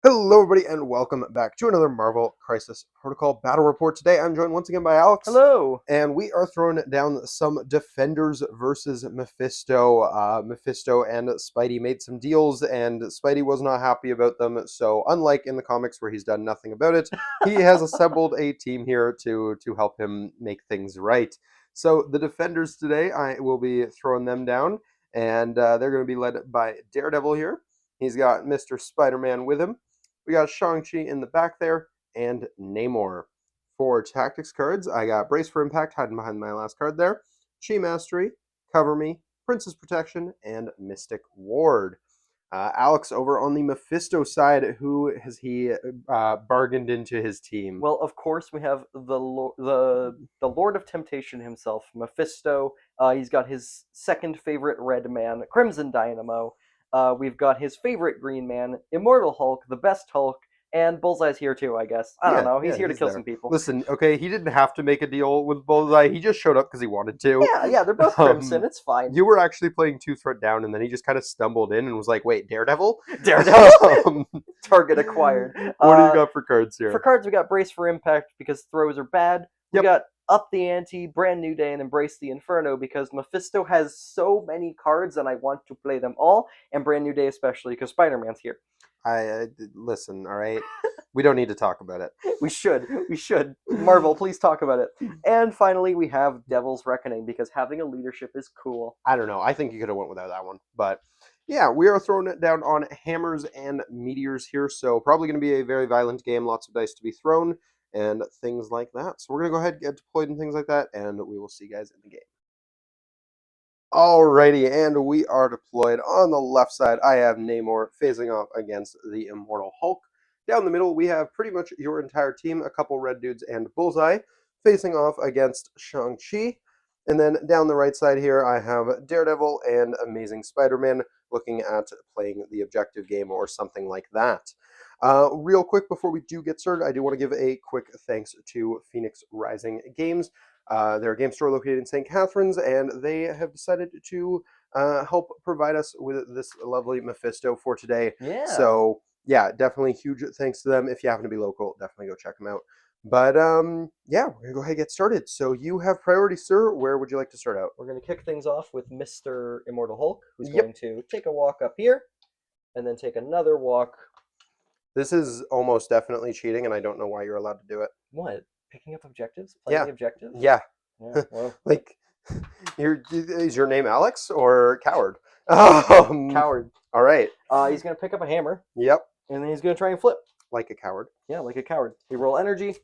Hello, everybody, and welcome back to another Marvel Crisis Protocol Battle Report. Today, I'm joined once again by Alex, Hello. and we are throwing down some Defenders versus Mephisto. Mephisto and Spidey made some deals, and Spidey was not happy about them. So, unlike in the comics where he's done nothing about it, he has assembled a team here to help him make things right. So, the Defenders today, I will be throwing them down, and they're going to be led by Daredevil here. He's got Mr. Spider-Man with him. We got Shang-Chi in the back there, and Namor. For tactics cards, I got Brace for Impact hiding behind my last card there, Chi Mastery, Cover Me, Princess Protection, and Mystic Ward. Alex, over on the Mephisto side, who has he bargained into his team? Well, of course, we have the Lord of Temptation himself, Mephisto. He's got his second favorite red man, Crimson Dynamo. We've got his favorite green man, Immortal Hulk, the best Hulk, and Bullseye's here too, I guess. I don't know. He's here to kill there. some people. Listen, okay, he didn't have to make a deal with Bullseye. He just showed up because he wanted to. Yeah, they're both Crimson. It's fine. You were actually playing two threat down, and then he just kind of stumbled in and was like, "Wait, Daredevil? Daredevil. Target acquired. What do you got for cards here? For cards, we got Brace for Impact because throws are bad. We got Up the Ante, Brand New Day, and Embrace the Inferno because Mephisto has so many cards and I want to play them all, and Brand New Day especially because Spider-Man's here. I listen, all right? We don't need to talk about it. We should. Marvel, please talk about it. And finally, we have Devil's Reckoning because having a leadership is cool. I don't know. I think you could have went without that one. But yeah, we are throwing it down on hammers and meteors here. So probably going to be a very violent game. Lots of dice to be thrown and things like that. So we're going to go ahead and get deployed and things like that. And we will see you guys in the game. Alrighty, and we are deployed. On the left side, I have Namor facing off against the Immortal Hulk. Down the middle, we have pretty much your entire team, a couple red dudes and Bullseye, facing off against Shang-Chi. And then down the right side here, I have Daredevil and Amazing Spider-Man looking at playing the objective game or something like that. Real quick, before we do get started, I do want to give a quick thanks to Phoenix Rising Games. They're a game store located in St. Catharines, and they have decided to help provide us with this lovely Mephisto for today. Yeah. So, yeah, definitely huge thanks to them. If you happen to be local, definitely go check them out. But, yeah, we're going to go ahead and get started. So you have priority, sir. Where would you like to start out? We're going to kick things off with Mr. Immortal Hulk, who's going to take a walk up here, and then take another walk. This is almost definitely cheating, and I don't know why you're allowed to do it. What? Picking up objectives? Playing the objectives? Yeah. Well. Like, is your name Alex or Coward? Coward. All right. He's going to pick up a hammer. Yep. And then he's going to try and flip. Like a coward. Yeah, like a coward. We roll energy.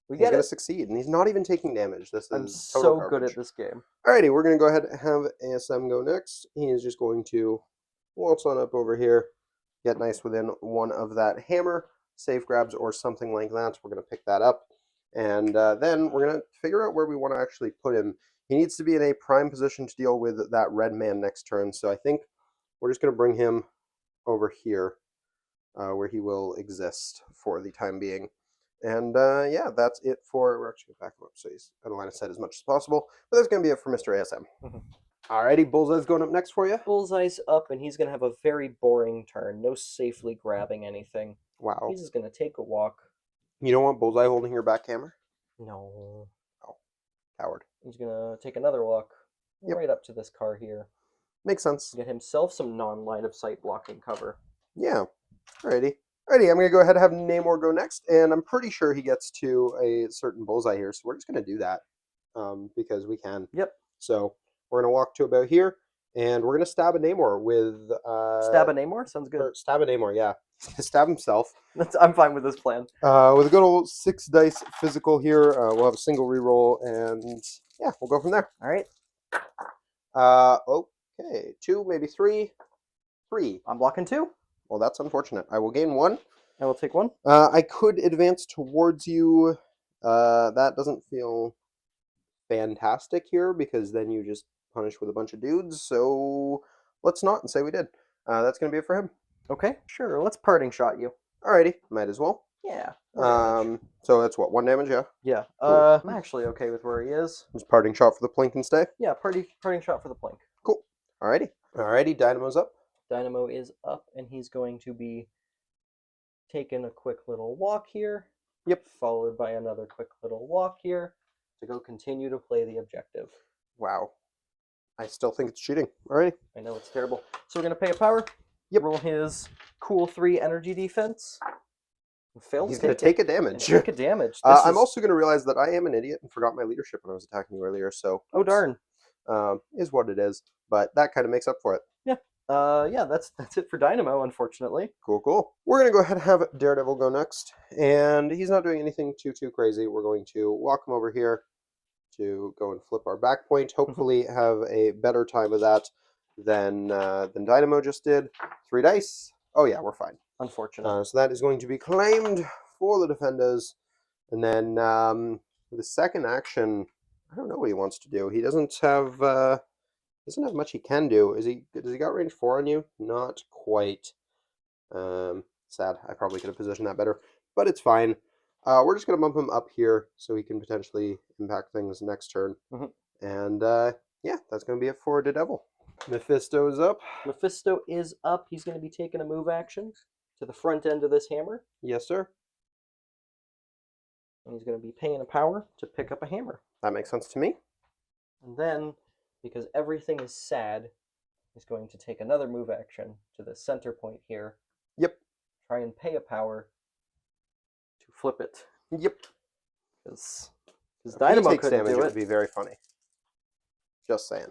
He's going to succeed, and he's not even taking damage. I'm so good at this game. Alrighty, we're going to go ahead and have ASM go next. He is just going to waltz on up over here, get nice within one of that hammer, safe grabs or something like that. We're going to pick that up, and then we're going to figure out where we want to actually put him. He needs to be in a prime position to deal with that red man next turn, so I think we're just going to bring him over here, where he will exist for the time being. And yeah, that's it for. We're actually going to back him up so he's out of line of sight as much as possible. But that's going to be it for Mr. ASM. Alrighty, Bullseye's going up next for you. Bullseye's up, and he's going to have a very boring turn. No safely grabbing anything. Wow. He's just going to take a walk. You don't want Bullseye holding your back hammer? No. Oh, coward. He's going to take another walk right up to this car here. Makes sense. Get himself some non-line of sight blocking cover. Yeah. Alrighty. Alrighty, I'm going to go ahead and have Namor go next, and I'm pretty sure he gets to a certain Bullseye here, so we're just going to do that because we can. Yep. So we're going to walk to about here, and we're going to stab a Namor with... stab a Namor? Sounds good. Stab a Namor, yeah. Stab himself. I'm fine with this plan. With a good old 6 dice physical here, we'll have a single reroll, and yeah, we'll go from there. All right. Okay, 2, maybe 3. 3. I'm blocking 2. Well, that's unfortunate. I will gain 1. I will take 1. I could advance towards you. That doesn't feel fantastic here because then you just punish with a bunch of dudes. So let's not and say we did. That's going to be it for him. Okay, sure. Let's parting shot you. Alrighty, might as well. Yeah. So that's what, 1 damage, yeah? Yeah. Cool. I'm actually okay with where he is. Just parting shot for the plink and stay? Yeah, parting shot for the plink. Cool. Alrighty. Alrighty, Dynamo's up. Dynamo is up, and he's going to be taking a quick little walk here. Yep. Followed by another quick little walk here to go continue to play the objective. Wow. I still think it's cheating. All right. I know it's terrible. So we're going to pay a power. Yep. Roll his cool 3 energy defense. Failed He's to going to take a damage. Take a damage. I'm also going to realize that I am an idiot and forgot my leadership when I was attacking you earlier. So, oh darn. Is what it is. But that kind of makes up for it. Yeah. Yeah, that's it for Dynamo, unfortunately. Cool, cool. We're going to go ahead and have Daredevil go next. And he's not doing anything too crazy. We're going to walk him over here to go and flip our back point. Hopefully have a better time of that than Dynamo just did. 3 dice. Oh yeah, we're fine. Unfortunate. So that is going to be claimed for the defenders. And then the second action, I don't know what he wants to do. He doesn't have much he can do. Does he got range 4 on you? Not quite. Sad. I probably could have positioned that better, but it's fine. We're just going to bump him up here so he can potentially impact things next turn. And yeah, that's going to be it for Daredevil. Mephisto is up. Mephisto is up. He's going to be taking a move action to the front end of this hammer. Yes, sir. And he's going to be paying a power to pick up a hammer. That makes sense to me. And then, because everything is sad, he's going to take another move action to the center point here. Yep. Try and pay a power to flip it. Yep. Because Dynamo takes couldn't damage, do it would be very funny. Just saying.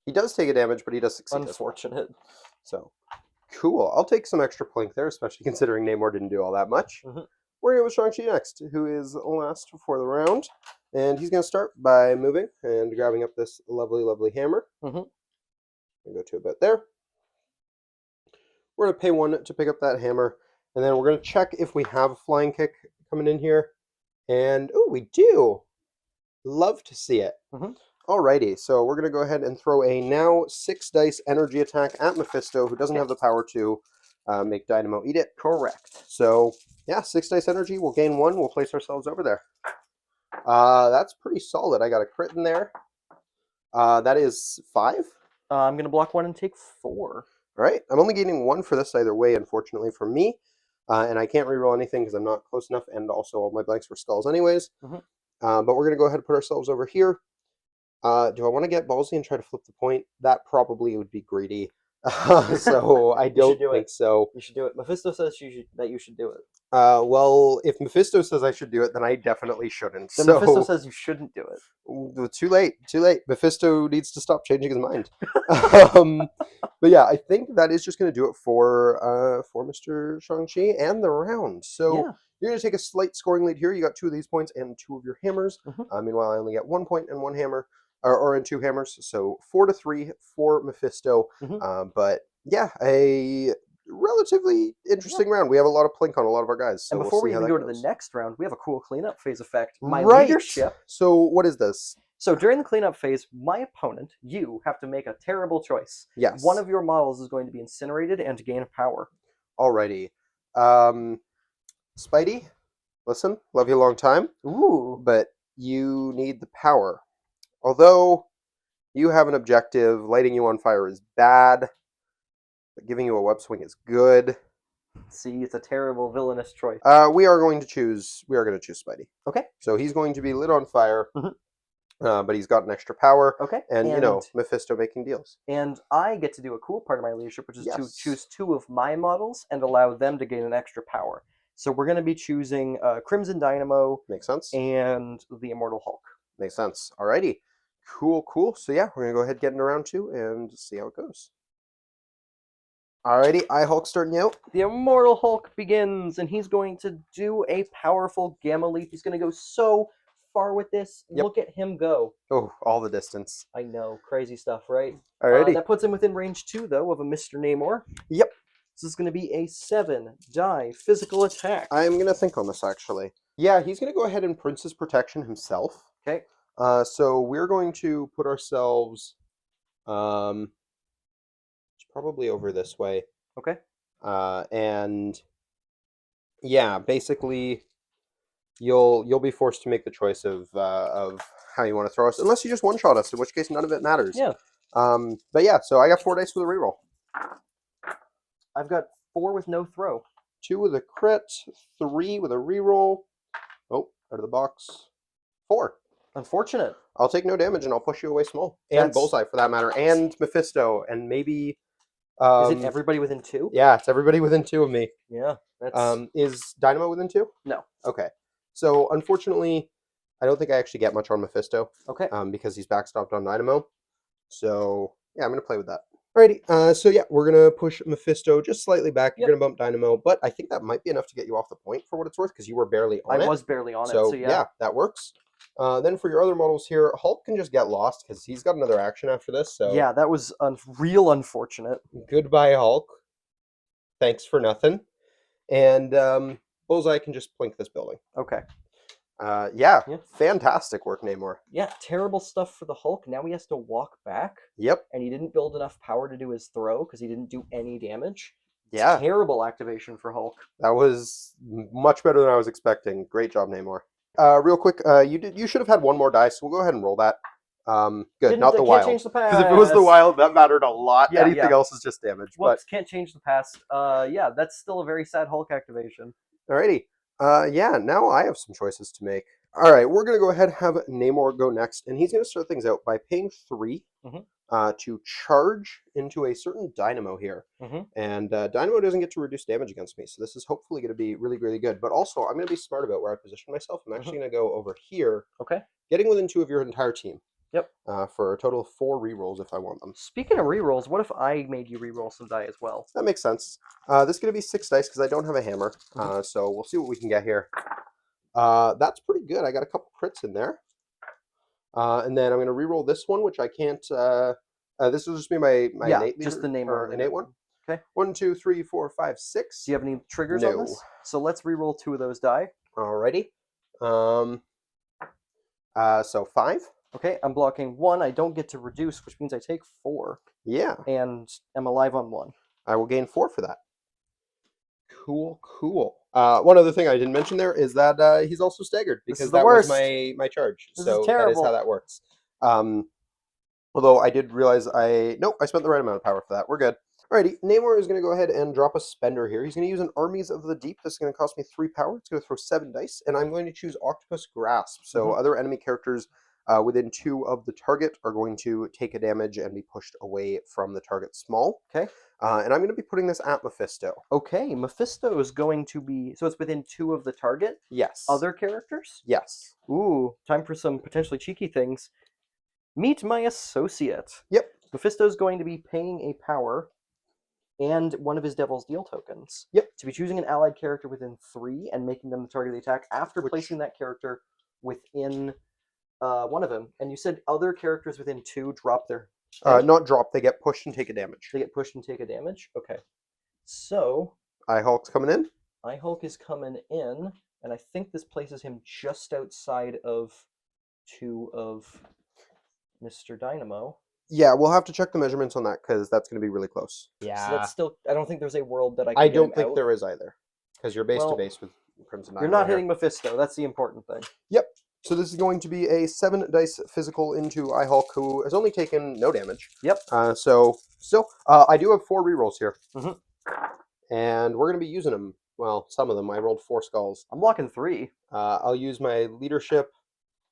He does take a damage, but he does succeed. Unfortunate. So, cool. I'll take some extra plink there, especially considering Namor didn't do all that much. We're going to go with Shang-Chi next, who is last for the round. And he's going to start by moving and grabbing up this lovely, lovely hammer. Go to about there. We're going to pay 1 to pick up that hammer. And then we're going to check if we have a flying kick coming in here. And, oh, we do. Love to see it. Alrighty, so we're going to go ahead and throw a now 6 dice energy attack at Mephisto, who doesn't have the power to make Dynamo eat it. Correct. So, yeah, 6 dice energy. We'll gain 1. We'll place ourselves over there. That's pretty solid. I got a crit in there. That is 5. I'm going to block 1 and take 4. All right. I'm only gaining 1 for this either way, unfortunately, for me. And I can't reroll anything because I'm not close enough, and also all my blanks were skulls anyways. But we're going to go ahead and put ourselves over here. Do I want to get ballsy and try to flip the point? That probably would be greedy. So I don't think so. You should do it. Mephisto says that you should do it. Well, if Mephisto says I should do it, then I definitely shouldn't. Then Mephisto says you shouldn't do it. Too late. Too late. Mephisto needs to stop changing his mind. But yeah, I think that is just going to do it for Mr. Shang-Chi and the round. So yeah. You're going to take a slight scoring lead here. You got 2 of these points and 2 of your hammers. Meanwhile, I only get 1 point and 1 hammer. Or in 2 hammers, so 4-3 for Mephisto. But yeah, a relatively interesting round. We have a lot of plink on a lot of our guys. So and before we even go to the next round, we have a cool cleanup phase effect. My right. leadership. So what is this? So during the cleanup phase, my opponent, you, have to make a terrible choice. Yes. One of your models is going to be incinerated and to gain power. Alrighty. Spidey, listen, love you a long time. Ooh. But you need the power. Although you have an objective, lighting you on fire is bad, but giving you a web swing is good. See, it's a terrible villainous choice. We are going to choose Spidey. Okay. So he's going to be lit on fire, but he's got an extra power. Okay. And you know, Mephisto making deals. And I get to do a cool part of my leadership, which is to choose 2 of my models and allow them to gain an extra power. So we're going to be choosing Crimson Dynamo. Makes sense. And the Immortal Hulk. Makes sense. Alrighty. Cool. So yeah, we're going to go ahead and get into round 2 and see how it goes. Alrighty, Hulk starting out. The Immortal Hulk begins, and he's going to do a powerful Gamma Leap. He's going to go so far with this. Yep. Look at him go. Oh, all the distance. I know, crazy stuff, right? Alrighty. That puts him within range 2, though, of a Mr. Namor. Yep. This is going to be a 7-die physical attack. I'm going to think on this, actually. Yeah, he's going to go ahead and Prince's Protection himself. Okay. So we're going to put ourselves probably over this way. Okay. And yeah, basically you'll be forced to make the choice of how you want to throw us, unless you just one-shot us, in which case none of it matters. Yeah. But yeah, so I got 4 dice with a reroll. I've got 4 with no throw. 2 with a crit, 3 with a reroll. Oh, out of the box. 4. Unfortunate. I'll take no damage and I'll push you away small. And Bullseye for that matter. And Mephisto. And maybe... Is it everybody within 2? Yeah, it's everybody within 2 of me. Yeah, that's... Is Dynamo within 2? No. Okay. So, unfortunately, I don't think I actually get much on Mephisto. Okay. Because he's backstopped on Dynamo. So, yeah, I'm going to play with that. Alrighty, so yeah, we're going to push Mephisto just slightly back. You're going to bump Dynamo, but I think that might be enough to get you off the point for what it's worth, because you were barely on it. I was barely on it, so so yeah. that works. Then for your other models here, Hulk can just get lost, because he's got another action after this, so... Yeah, that was real unfortunate. Goodbye, Hulk. Thanks for nothing. And Bullseye can just plink this building. Okay. Yeah, fantastic work, Namor. Yeah, terrible stuff for the Hulk. Now he has to walk back. Yep. And he didn't build enough power to do his throw because he didn't do any damage. Yeah. Terrible activation for Hulk. That was much better than I was expecting. Great job, Namor. Real quick, you should have had one more dice. We'll go ahead and roll that. Good, not the wild. Can't change the past. Because if it was the wild, that mattered a lot. Yeah, Anything else is just damage. Whoops, can't change the past. Yeah, that's still a very sad Hulk activation. Alrighty. Yeah, now I have some choices to make. Alright, we're going to go ahead and have Namor go next, and he's going to start things out by paying 3 to charge into a certain Dynamo here. And Dynamo doesn't get to reduce damage against me, so this is hopefully going to be really, really good. But also, I'm going to be smart about where I position myself. I'm actually going to go over here, getting within 2 of your entire team. Yep. For a total of 4 rerolls if I want them. Speaking of rerolls, what if I made you reroll some die as well? That makes sense. This is going to be 6 dice because I don't have a hammer. So we'll see what we can get here. That's pretty good. I got a couple crits in there. And then I'm going to reroll this one, which I can't... this will just be my innate just the name or innate one. Okay. 1, 2, 3, 4, 5, 6. Do you have any triggers on this? So let's reroll 2 of those die. Alrighty. So 5. Okay, I'm blocking 1. I don't get to reduce, which means I take 4. Yeah. And am alive on 1. I will gain 4 for that. Cool, cool. One other thing I didn't mention there is that he's also staggered because that was my charge. So that is how that works. Although I did realize I spent the right amount of power for that. We're good. Alrighty, Namor is going to go ahead and drop a spender here. He's going to use an Armies of the Deep. This is going to cost me 3 power. It's going to throw 7 dice, and I'm going to choose Octopus Grasp. So other enemy characters within 2 of the target are going to take a damage and be pushed away from the target small. Okay. And I'm going to be putting this at Mephisto. Okay, Mephisto is going to be... So it's within 2 of the target? Yes. Other characters? Yes. Ooh, time for some potentially cheeky things. Meet my associate. Yep. Mephisto's going to be paying a power and one of his Devil's Deal tokens. Yep. To be choosing an allied character within 3 and making them the target of the attack after placing that character within one of them. And you said other characters within 2 drop their... Not drop, they get pushed and take a damage. They get pushed and take a damage? Okay. So... I-Hulk's coming in? I-Hulk is coming in, and I think this places him just outside of 2 of Mr. Dynamo. Yeah, we'll have to check the measurements on that because that's going to be really close. Yeah. So that's still... I don't think there's a world that I can I get don't him think out. there is either. Because you're base to base with Crimson Dynamo. You're not hitting Mephisto. That's the important thing. Yep. So this is going to be a 7 dice physical into I-Hulk, who has only taken no damage. Yep. So still, I do have 4 rerolls here. And we're going to be using them. Well, some of them. I rolled 4 skulls. I'm blocking 3. I'll use my leadership,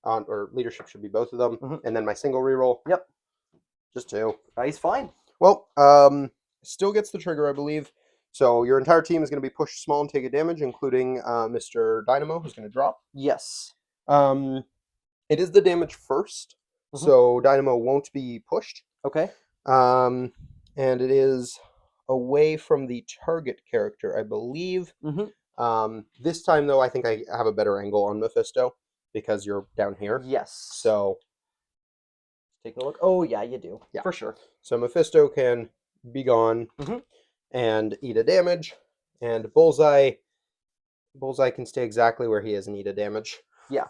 or leadership should be both of them, and then my single reroll. Yep. Just 2. He's fine. Well, still gets the trigger, I believe. So your entire team is going to be pushed small and take a damage, including Mr. Dynamo, who's going to drop. Yes. It is the damage first, so Dynamo won't be pushed. Okay. And it is away from the target character, I believe. This time, though, I think I have a better angle on Mephisto because you're down here. Yes. So, take a look. Oh, yeah, you do. Yeah. For sure. So Mephisto can be gone and eat a damage, and Bullseye can stay exactly where he is and eat a damage. Yeah.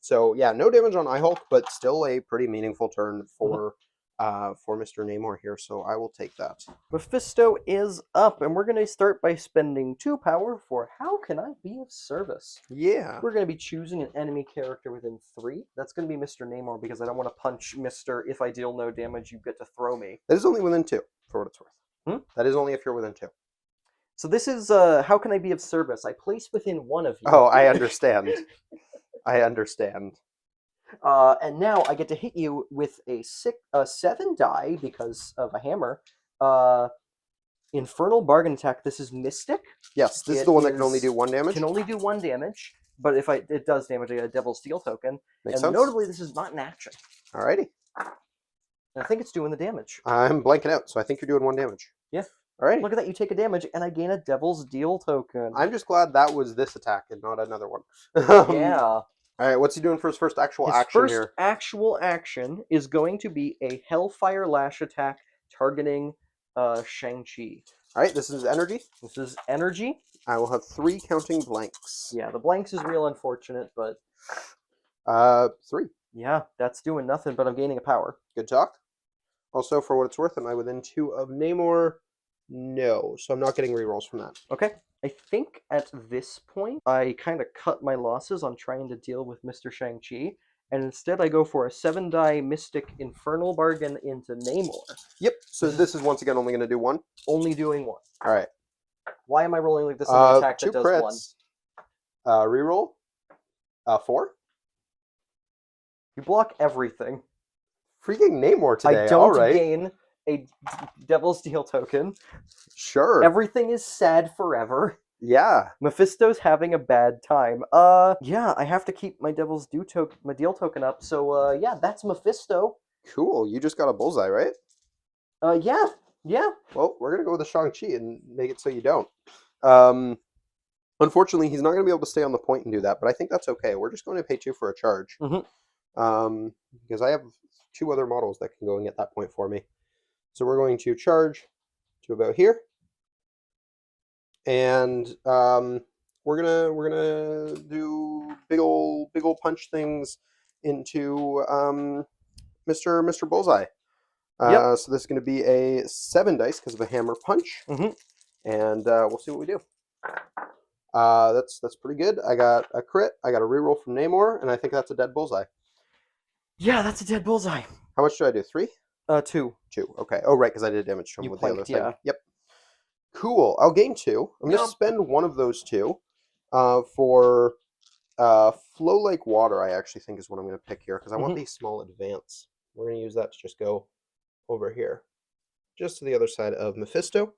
So yeah, no damage on I-Hulk, but still a pretty meaningful turn for Mr. Namor here, so I will take that. Mephisto is up, and we're going to start by spending 2 power for How Can I Be of Service? Yeah. We're going to be choosing an enemy character within 3. That's going to be Mr. Namor, because I don't want to punch Mr. If I deal no damage, you get to throw me. That is only within 2, for what it's worth. That is only if you're within 2. So this is how can I be of service? I place within one of you. Oh, I understand. I understand. And now I get to hit you with a 7 die because of a hammer. Infernal bargain attack. This is Mystic. Yes, this is It the one that can only do 1 damage. Can only do 1 damage, but if it does damage, I get a Devil's Steel token. Makes and sense. notably, this is not an action. Alrighty. And I think it's doing the damage. I'm blanking out, so I think you're doing 1 damage. Yeah. Alrighty. Look at that, you take a damage, and I gain a Devil's Deal token. I'm just glad that was this attack and not another one. Yeah. Alright, what's he doing for his first actual His action first here? actual action is going to be a Hellfire Lash attack targeting Shang-Chi. Alright, this is energy. This is energy. I will have 3 counting blanks. Yeah, the blanks is real unfortunate, but 3. yeah, that's doing nothing, but I'm gaining a power. Good talk. Also, for what it's worth, am I within 2 of Namor? No, so I'm not getting rerolls from that. Okay. I think at this point, I kind of cut my losses on trying to deal with Mr. Shang-Chi, and instead I go for a 7-die Mystic Infernal Bargain into Namor. Yep, so this is once again only going to do 1? Only doing 1. Alright. Why am I rolling like this on an attack 2 that does crits. 1? Reroll. 4. You block everything. Freaking Namor today, I don't alright. gain a Devil's Deal token. Sure. Everything is sad forever. Yeah. Mephisto's having a bad time. Yeah, I have to keep my Devil's Deal token up. So, yeah, that's Mephisto. Cool, you just got a Bullseye, right? Yeah. Well, we're going to go with the Shang-Chi and make it so you don't. Unfortunately, he's not going to be able to stay on the point and do that, but I think that's okay. We're just going to pay 2 for a charge. Because I have 2 other models that can go and get that point for me. So we're going to charge to about here. And we're gonna do big ol' punch things into Mr. Bullseye. Yep. So this is going to be a 7 dice because of a hammer punch, and we'll see what we do. That's pretty good. I got a crit. I got a reroll from Namor, and I think that's a dead Bullseye. Yeah, that's a dead Bullseye. How much do I do? 3? 2. 2. Okay. Oh, right, because I did damage to him You with planked, the other thing. yeah. Yep. Cool. I'll gain 2. I'm going to spend one of those 2 for Flow Like Water, I actually think is what I'm going to pick here, because I want the small advance. We're going to use that to just go over here, just to the other side of Mephisto.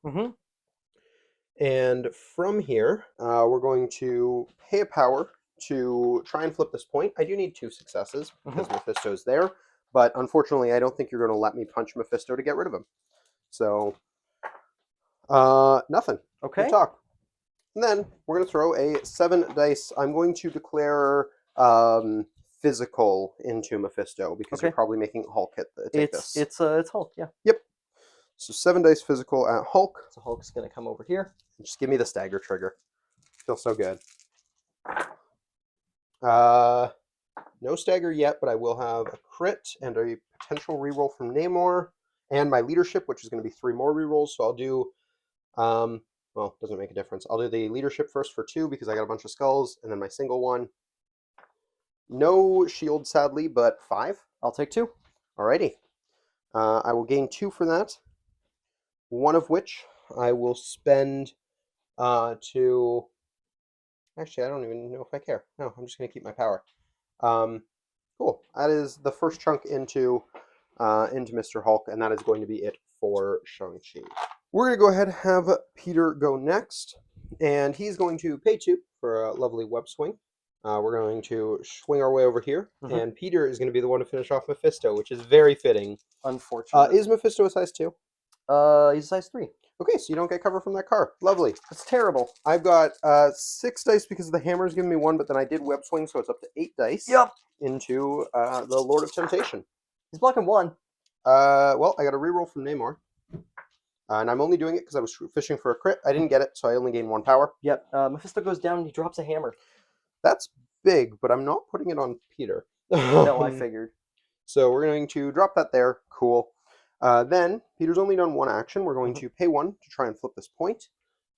And from here, we're going to pay a power to try and flip this point. I do need 2 successes, because Mephisto's there, but unfortunately, I don't think you're going to let me punch Mephisto to get rid of him. So... nothing. Okay. Good talk. And then we're going to throw a 7 dice. I'm going to declare physical into Mephisto because you're probably making Hulk take this. It's Hulk, yeah. Yep. So 7 dice physical at Hulk. So Hulk's going to come over here. Just give me the stagger trigger. Feels so good. No stagger yet, but I will have a crit and a potential reroll from Namor and my leadership, which is going to be 3 more rerolls. So I'll do... well, doesn't make a difference. I'll do the leadership first for 2 because I got a bunch of skulls, and then my single one. No shield, sadly, but 5. I'll take 2. Alrighty. I will gain 2 for that. One of which I will spend to... Actually, I don't even know if I care. No, I'm just going to keep my power. Cool. That is the first chunk into Mr. Hulk, and that is going to be it for Shang-Chi. We're going to go ahead and have Peter go next, and he's going to pay 2 for a lovely web swing. We're going to swing our way over here, and Peter is going to be the one to finish off Mephisto, which is very fitting. Unfortunately. Is Mephisto a size 2? He's a size 3. Okay, so you don't get cover from that car. Lovely. That's terrible. I've got 6 dice because the hammer's giving me 1, but then I did web swing, so it's up to 8 dice. Yep. Into the Lord of Temptation. He's blocking 1. Well, I got a reroll from Namor. And I'm only doing it because I was fishing for a crit. I didn't get it, so I only gained 1 power. Yep. Mephisto goes down and he drops a hammer. That's big, but I'm not putting it on Peter. No, I figured. So we're going to drop that there. Cool. Then, Peter's only done 1 action. We're going to pay 1 to try and flip this point.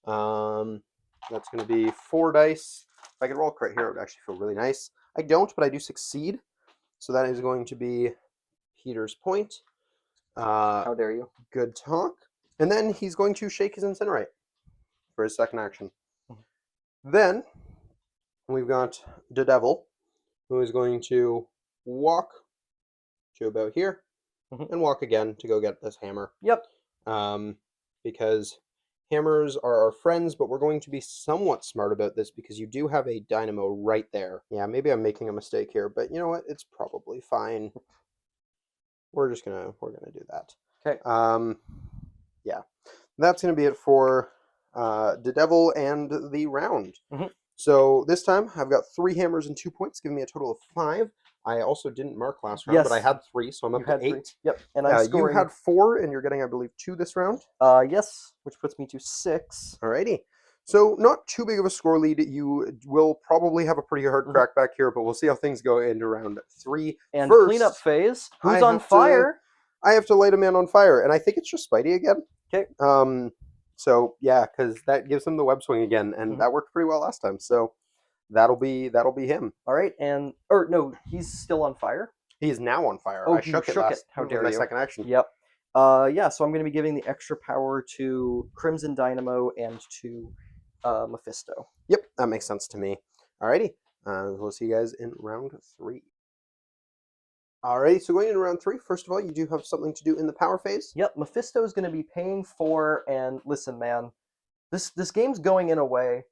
That's going to be 4 dice. If I could roll a crit here, it would actually feel really nice. I don't, but I do succeed. So that is going to be Peter's point. How dare you? Good talk. And then he's going to shake his Incinerate for his second action. Then we've got Daredevil, who is going to walk to about here and walk again to go get this hammer. Yep. Because hammers are our friends, but we're going to be somewhat smart about this because you do have a dynamo right there. Yeah, maybe I'm making a mistake here, but you know what? It's probably fine. We're gonna do that. Okay. Yeah, that's gonna be it for the devil and the round. So this time I've got 3 hammers and 2 points, giving me a total of 5. I also didn't mark last round, but I had 3, so I'm up to 8. 3. Yep, and I'm scoring. You had 4, and you're getting, I believe, 2 this round. Yes, which puts me to 6. Alrighty. So not too big of a score lead. You will probably have a pretty hard crack back here, but we'll see how things go into round 3. And first, cleanup phase. Who's on fire? I have to light a man on fire, and I think it's just Spidey again. Okay. So yeah, because that gives him the web swing again, and that worked pretty well last time. So that'll be him. All right, and no, he's still on fire. He is now on fire. Oh, I shook it. How dare my you? second action. Yep. Yeah. So I'm going to be giving the extra power to Crimson Dynamo and to Mephisto. Yep, that makes sense to me. Alrighty, we'll see you guys in round 3. Alrighty, so going into round 3, first of all, you do have something to do in the power phase. Yep, Mephisto is going to be paying for, and listen, man, this game's going in a way.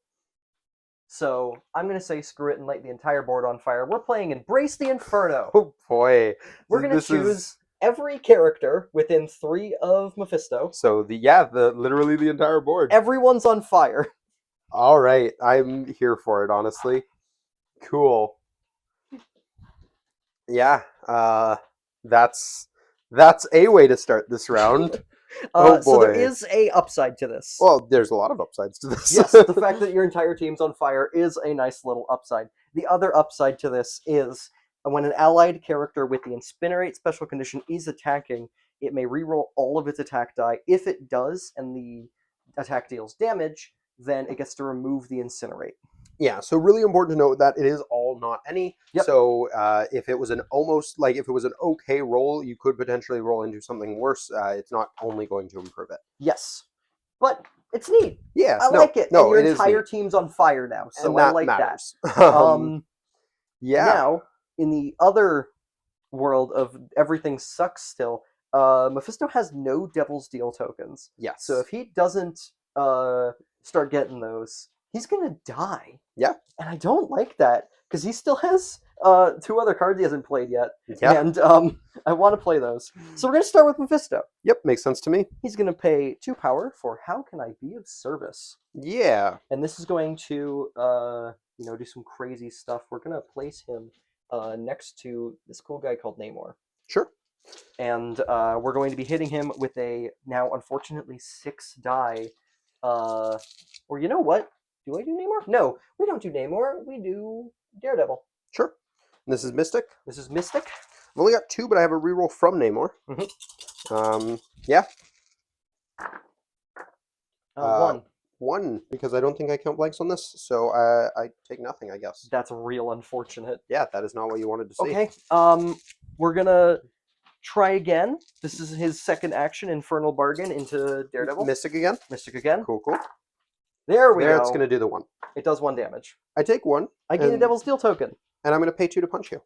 So I'm going to say screw it and light the entire board on fire. We're playing Embrace the Inferno. Oh boy, we're going to choose every character within 3 of Mephisto. So literally the entire board. Everyone's on fire. All right, I'm here for it, honestly. Cool. Yeah, that's a way to start this round. Oh boy. So there is a upside to this. Well, there's a lot of upsides to this. Yes, the fact that your entire team's on fire is a nice little upside. The other upside to this is when an allied character with the Incinerate special condition is attacking, it may reroll all of its attack die. If it does, and the attack deals damage, then it gets to remove the Incinerate. Yeah, so really important to note that it is all not any. Yep. So if it was an okay roll, you could potentially roll into something worse. It's not only going to improve it. Yes, but it's neat. Yeah, I like it. No, and your entire team's on fire now, so I like matters. that. Yeah. Now, in the other world of everything sucks still, Mephisto has no Devil's Deal tokens. Yes. So if he doesn't start getting those, he's gonna die. Yeah. And I don't like that, because he still has 2 other cards he hasn't played yet. Yeah. And I want to play those. So we're gonna start with Mephisto. Yep, makes sense to me. He's gonna pay 2 power for How Can I Be of Service? Yeah. And this is going to do some crazy stuff. We're gonna place him next to this cool guy called Namor. Sure. And we're going to be hitting him with a now unfortunately 6 die. Or you know what? Do I do Namor? No, we don't do Namor. We do Daredevil. Sure. And this is Mystic. This is Mystic. I've only got 2, but I have a reroll from Namor. Yeah. 1. 1, because I don't think I count blanks on this, so I take nothing, I guess. That's real unfortunate. Yeah, that is not what you wanted to see. Okay. We're gonna try again. This is his second action, Infernal Bargain into Daredevil. Mystic again. Mystic again. Cool. There we go. It's going to do the 1. It does 1 damage. I take 1. I gain a Devil's Deal token. And I'm going to pay 2 to punch you.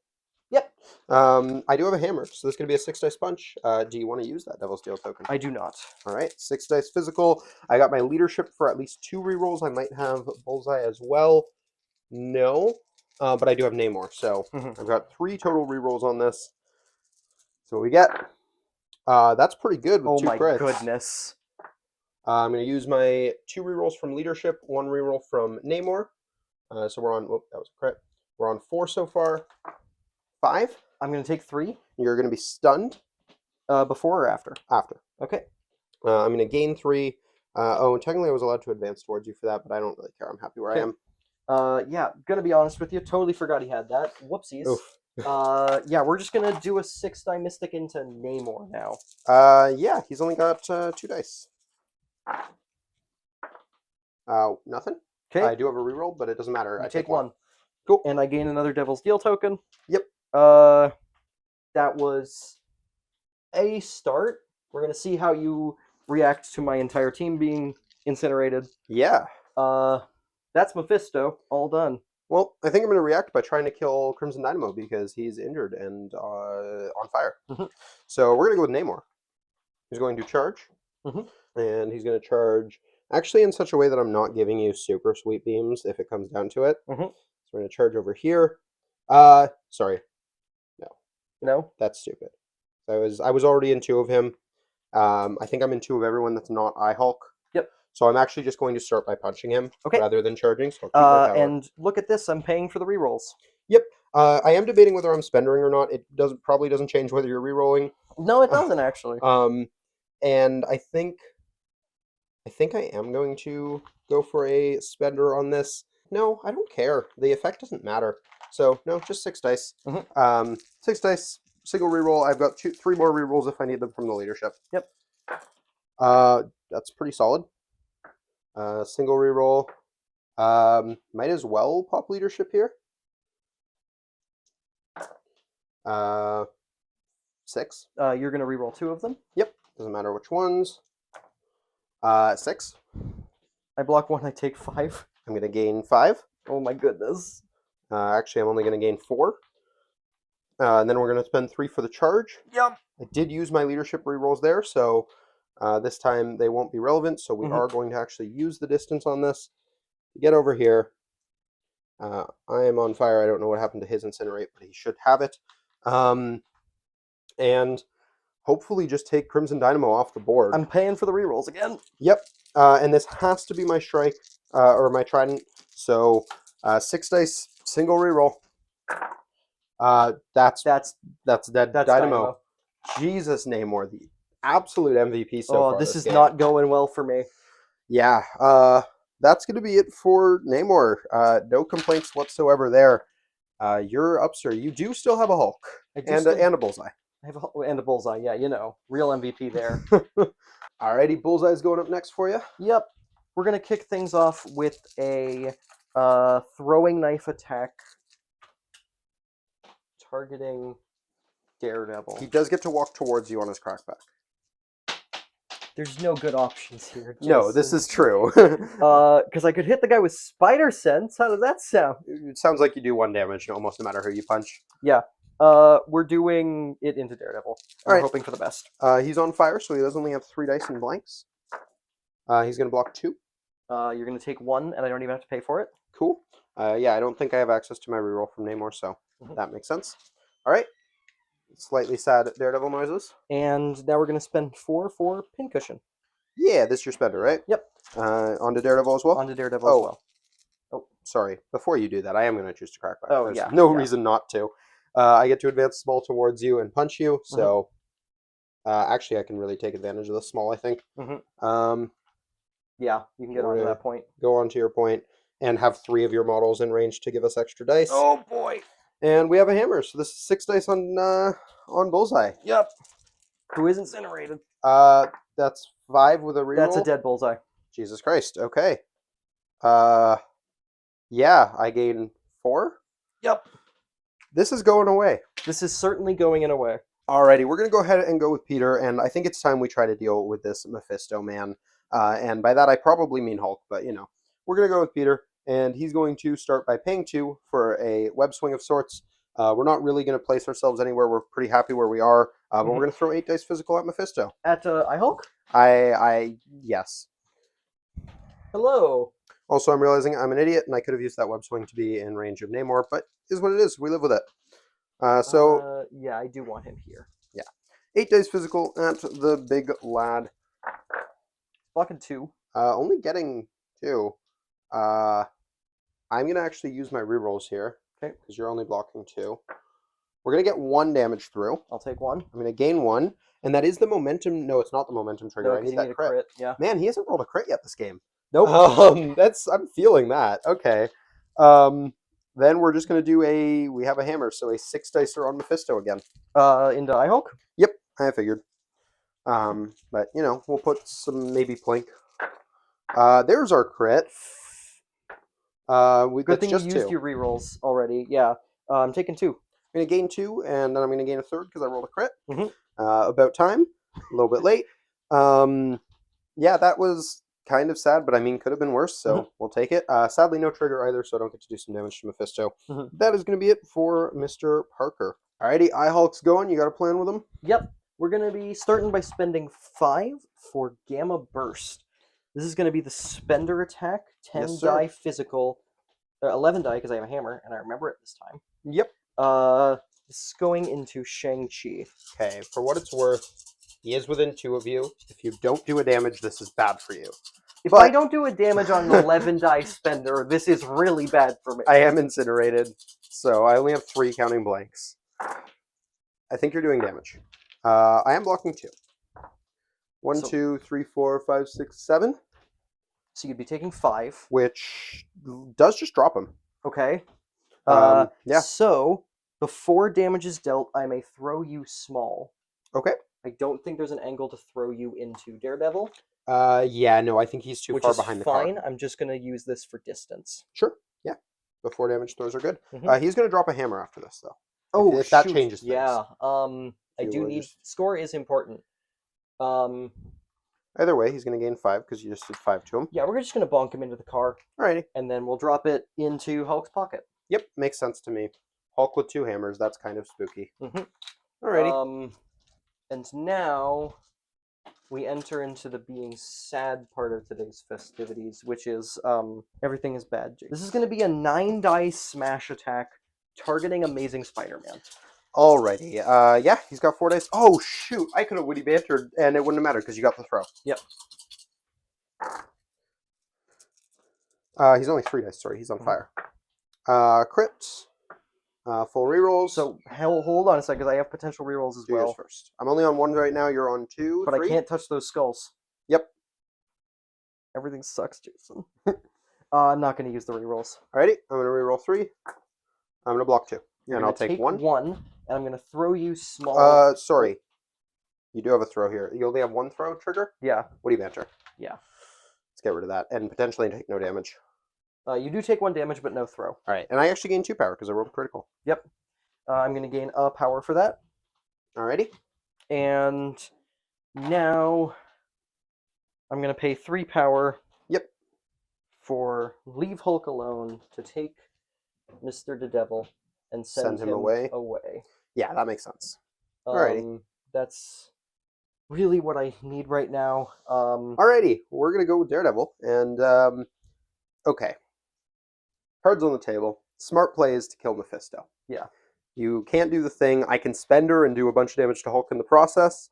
Yep. I do have a hammer, so this is going to be a 6 dice punch. Do you want to use that Devil's Deal token? I do not. All right, 6 dice physical. I got my leadership for at least 2 rerolls. I might have Bullseye as well. No, but I do have Namor, so I've got 3 total rerolls on this. So what we get. That's pretty good with 2 crits. Oh my goodness. I'm going to use my 2 rerolls from leadership, 1 reroll from Namor. So we're on, that was a crit. We're on 4 so far. 5. I'm going to take 3. You're going to be stunned. Before or after? After. Okay. I'm going to gain 3. Technically I was allowed to advance towards you for that, but I don't really care. I'm happy where I am. Yeah, going to be honest with you. Totally forgot he had that. Whoopsies. Oof. Yeah, we're just going to do a 6 die Mystic into Namor now. Yeah, he's only got 2 dice. Nothing. Okay. I do have a reroll, but it doesn't matter. I take 1. Cool. And I gain another Devil's Deal token. Yep. That was a start. We're going to see how you react to my entire team being incinerated. Yeah. That's Mephisto, all done. Well, I think I'm going to react by trying to kill Crimson Dynamo because he's injured and on fire. Mhm. So we're going to go with Namor. He's going to charge, Mhm. and he's going to charge actually in such a way that I'm not giving you super sweet beams if it comes down to it. Mhm. So we're going to charge over here. Sorry. No? That's stupid. I was already in 2 of him. I think I'm in 2 of everyone that's not Hulk. Yep. So I'm actually just going to start by punching him Okay. rather than charging. So I'll keep my power. And look at this. I'm paying for the rerolls. Yep. I am debating whether I'm spendering or not. It probably doesn't change whether you're rerolling. No, it doesn't actually. And I think I am going to go for a spender on this. No, I don't care. The effect doesn't matter. So no, just 6 dice. 6 dice, single reroll. I've got 3 more rerolls if I need them from the leadership. Yep. That's pretty solid. Single reroll. Might as well pop leadership here. 6. You're gonna reroll 2 of them. Yep. Doesn't matter which ones. 6. I block 1. I take 5. I'm gonna gain 5. Oh my goodness. Actually, I'm only gonna gain 4. And then we're gonna spend 3 for the charge. Yep. I did use my leadership rerolls there, so this time they won't be relevant. So we are going to actually use the distance on this. Get over here. I am on fire. I don't know what happened to his incinerate, but he should have it. And hopefully just take Crimson Dynamo off the board. I'm paying for the rerolls again. Yep. And this has to be my strike or my trident. So 6 dice, single reroll. That's dead. That's Dynamo. Jesus, Namor, the absolute MVP so far. This is game. Not going well for me. Yeah. That's going to be it for Namor. No complaints whatsoever there. You're up, sir. You do still have a Hulk and a Bullseye. I have a Bullseye. Yeah, real MVP there. Alrighty, Bullseye's going up next for you. Yep. We're gonna kick things off with a throwing knife attack targeting Daredevil. He does get to walk towards you on his crackback. There's no good options here. No, this is true. Because I could hit the guy with Spider Sense. How does that sound? It sounds like you do 1 damage, almost no matter who you punch. Yeah. We're doing it into Daredevil. We're hoping for the best. He's on fire, so he does only have 3 dice and blanks. He's going to block 2. You're going to take 1, and I don't even have to pay for it. Cool. Yeah, I don't think I have access to my reroll from Namor, so that makes sense. All right. Slightly sad Daredevil noises. And now we're going to spend 4 for Pincushion. Yeah, this is your spender, right? Yep. On to Daredevil as well? On to Daredevil as well. Oh, sorry. Before you do that, I am going to choose to crack back. Oh, There's yeah. no reason not to. I get to advance small towards you and punch you, so actually I can really take advantage of the small, I think. Yeah, you can get onto that point. Go on to your point and have 3 of your models in range to give us extra dice. Oh, boy. And we have a hammer, so this is 6 dice on Bullseye. Yep. Who is incinerated? That's 5 with a reroll. That's a dead Bullseye. Jesus Christ. Okay. Yeah, I gain 4. Yep. This is going away. This is certainly going in a way. Alrighty, we're going to go ahead and go with Peter, and I think it's time we try to deal with this Mephisto man. And by that, I probably mean Hulk, but we're going to go with Peter, and he's going to start by paying 2 for a web swing of sorts. We're not really going to place ourselves anywhere. We're pretty happy where we are, but we're going to throw 8 dice physical at Mephisto. At I-Hulk? Yes. Hello. Also, I'm realizing I'm an idiot, and I could have used that web swing to be in range of Namor, but it is what it is. We live with it. Yeah, I do want him here. Yeah. 8 dice physical at the big lad. Blocking 2. Only getting 2. I'm going to actually use my rerolls here. Okay. Because you're only blocking 2. We're going to get 1 damage through. I'll take 1. I'm going to gain 1. And that is the momentum. No, it's not the momentum trigger. No, I need that crit. Yeah. Man, he hasn't rolled a crit yet this game. Nope. I'm feeling that. Okay. Then we're just going to do we have a hammer, so a 6 dicer on Mephisto again. Into I-Hulk? Yep, I figured. But, we'll put some maybe plink. There's our crit. Good thing you used your rerolls already. Yeah. I'm taking 2. I'm going to gain 2, and then I'm going to gain a 3rd because I rolled a crit. About time. A little bit late. Yeah, that was kind of sad, but I mean, could have been worse, so Mhm. we'll take it. Sadly, no trigger either, so I don't get to do some damage to Mephisto. Mhm. That is going to be it for Mr. Parker. Alrighty, Hulk's going. You got a plan with him? Yep, we're going to be starting by spending 5 for Gamma Burst. This is going to be the Spender attack, 10 Yes, sir. die physical, 11 die because I have a hammer, and I remember it this time. Yep. This is going into Shang-Chi. Okay, for what it's worth, he is within 2 of you. If you don't do a damage, this is bad for you. If I don't do a damage on an 11 die Spender, this is really bad for me. I am incinerated, so I only have 3 counting blanks. I think you're doing damage. I am blocking 2. 1, 2, 3, 4, 5, 6, 7. So you'd be taking 5. Which does just drop him. Okay. Yeah. So, before damage is dealt, I may throw you small. Okay. I don't think there's an angle to throw you into Daredevil. Yeah, no, I think he's too which far is behind the fine. car. I'm just going to use this for distance. Sure, yeah. Before damage throws are good. Mhm. He's going to drop a hammer after this, though. Oh, if that shoot. changes things. Yeah. I do need... Score is important. Either way, he's going to gain 5 because you just did 5 to him. Yeah, we're just going to bonk him into the car. Alrighty. And then we'll drop it into Hulk's pocket. Yep, makes sense to me. Hulk with 2 hammers, that's kind of spooky. Mhm. Alrighty. And now we enter into the being sad part of today's festivities, which is everything is bad. This is going to be a 9 die smash attack targeting Amazing Spider-Man. Alrighty. Yeah, he's got 4 dice. Oh, shoot. I could have witty bantered, and it wouldn't have mattered because you got the throw. Yep. He's only 3 dice. Sorry, he's on fire. Crit. Full rerolls. So hold on a second, because I have potential rerolls as Do yours well. first. I'm only on 1 right now. You're on 2. But 3? I can't touch those skulls. Yep. Everything sucks, Jason. I'm not going to use the rerolls. Alrighty, I'm going to reroll 3. I'm going to block 2. You're and I'll gonna take 1. And I'm going to throw you small... Sorry. You do have a throw here. You only have 1 throw trigger? Yeah. Witty banter. Yeah. Let's get rid of that. And potentially take no damage. You do take 1 damage, but no throw. Alright, and I actually gain 2 power because I rolled a critical. Yep. I'm going to gain a power for that. Alrighty. And now I'm going to pay 3 power. Yep. For Leave Hulk Alone to take Mr. Daredevil and send him away. Yeah, that makes sense. Alrighty. That's really what I need right now. Alrighty, we're going to go with Daredevil. And, okay. Cards on the table. Smart play is to kill Mephisto. Yeah. You can't do the thing. I can spend her and do a bunch of damage to Hulk in the process.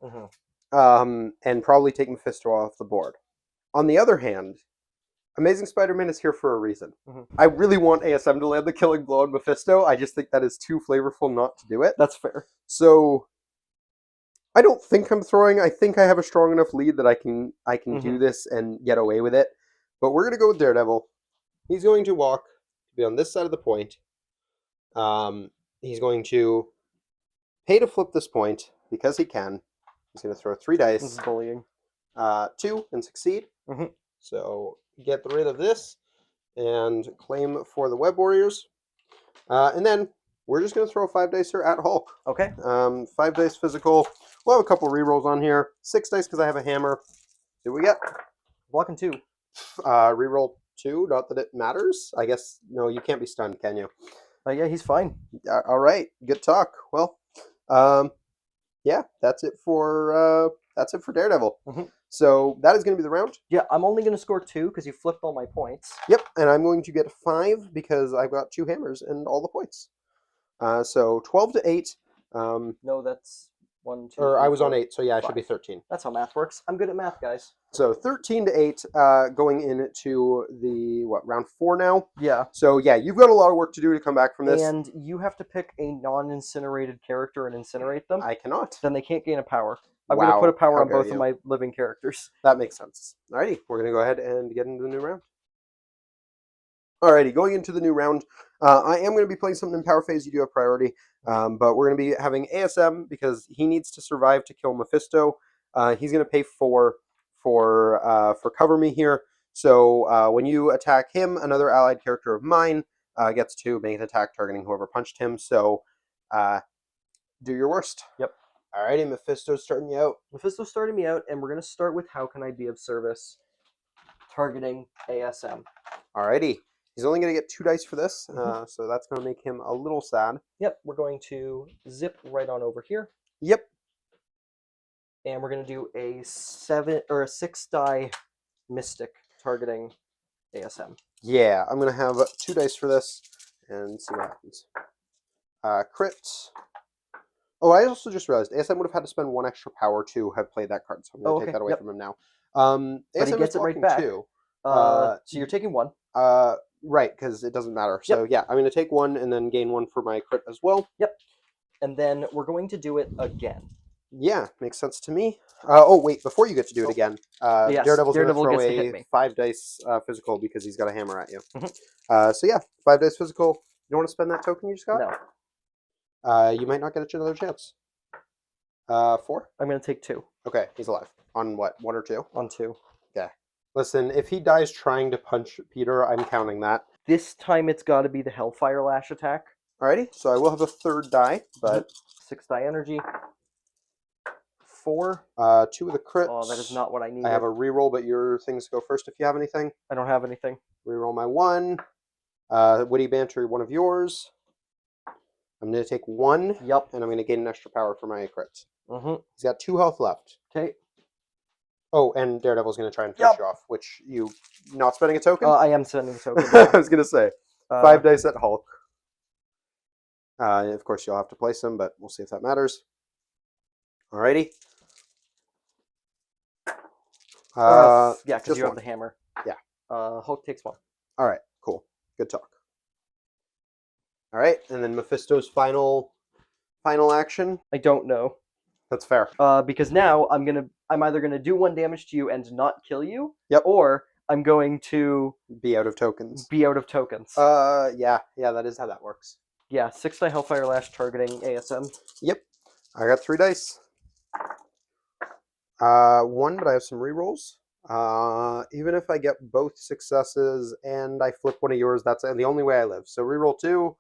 And probably take Mephisto off the board. On the other hand, Amazing Spider-Man is here for a reason. I really want ASM to land the killing blow on Mephisto. I just think that is too flavorful not to do it. That's fair. So I don't think I'm throwing. I think I have a strong enough lead that I can do this and get away with it. But we're going to go with Daredevil. He's going to walk to be on this side of the point. He's going to pay to flip this point because he can. He's going to throw 3 dice. This is bullying. 2 and succeed. So get rid of this and claim for the Web Warriors. And then we're just going to throw 5 dice here at Hulk. Okay. 5 dice physical. We'll have a couple rerolls on here. 6 dice because I have a hammer. See what we get? Blocking 2. Reroll 2. Not that it matters. I guess, no, you can't be stunned, can you? Yeah, he's fine. All right. Good talk. Well, yeah, that's it for Daredevil. So that is going to be the round. Yeah, I'm only going to score 2 because you flipped all my points. Yep, and I'm going to get 5 because I've got 2 hammers and all the points. So 12 to 8. No, that's 1, 2. Or 3, I was 4, on 8, so yeah, it 5. should be 13. That's how math works. I'm good at math, guys. So 13 to 8, going into the round 4 now. Yeah. So yeah, you've got a lot of work to do to come back from this. And you have to pick a non-incinerated character and incinerate them. I cannot. Then they can't gain a power. I'm going to put a power on both of my living characters. That makes sense. Alrighty, we're going to go ahead and get into the new round. Alrighty, going into the new round, I am going to be playing something in Power Phase. You do have priority, but we're going to be having ASM because he needs to survive to kill Mephisto. He's going to pay for Cover Me here. So when you attack him, another allied character of mine gets to make an attack targeting whoever punched him. So do your worst. Yep. Alrighty, Mephisto's starting you out. Mephisto's starting me out, and we're going to start with How Can I Be of Service? targeting ASM. Alrighty. He's only going to get 2 dice for this, so that's going to make him a little sad. Yep, we're going to zip right on over here. Yep. And we're going to do a 6 die Mystic targeting ASM. Yeah, I'm going to have 2 dice for this and see what happens. Crit. Oh, I also just realized ASM would have had to spend 1 extra power to have played that card, so I'm going to take that away from him now. But he ASM gets is it right talking back. too. So you're taking 1. Right, because it doesn't matter. So yeah, I'm going to take 1 and then gain 1 for my crit as well. Yep. And then we're going to do it again. Yeah, makes sense to me. Oh, wait, before you get to do it again, Yes, Daredevil's going to Daredevil throw gets to hit a me. 5 dice physical because he's got a hammer at you. So yeah, 5 dice physical. You don't want to spend that token you just got? No. You might not get another chance. 4? I'm going to take 2. Okay, he's alive. On what, 1 or 2? On 2. Okay. Listen, if he dies trying to punch Peter, I'm counting that. This time it's got to be the Hellfire Lash attack. Alrighty, so I will have a 3rd die, but 6 die energy. 4. 2 with a crit. Oh, that is not what I need. I have a reroll, but your things go first if you have anything. I don't have anything. Reroll my 1. Witty Banter, 1 of yours. I'm going to take 1. Yep. And I'm going to gain an extra power for my crits. Mm-hmm. He's got 2 health left. Okay. Oh, and Daredevil's going to try and finish you off, which you not spending a token? I am spending a token. I was going to say. 5 dice at Hulk. Of course, you'll have to place him, but we'll see if that matters. Alrighty. Yeah, because you 1. have the hammer. Yeah. Hulk takes 1. Alright, cool. Good talk. Alright, and then Mephisto's final action. I don't know. That's fair. Because now I'm either gonna do 1 damage to you and not kill you. Yep. Or I'm going to be out of tokens. Yeah, that is how that works. Yeah, 6 die Hellfire Lash targeting ASM. Yep. I got 3 dice. 1, but I have some rerolls. Even if I get both successes and I flip 1 of yours, that's the only way I live. So reroll 2,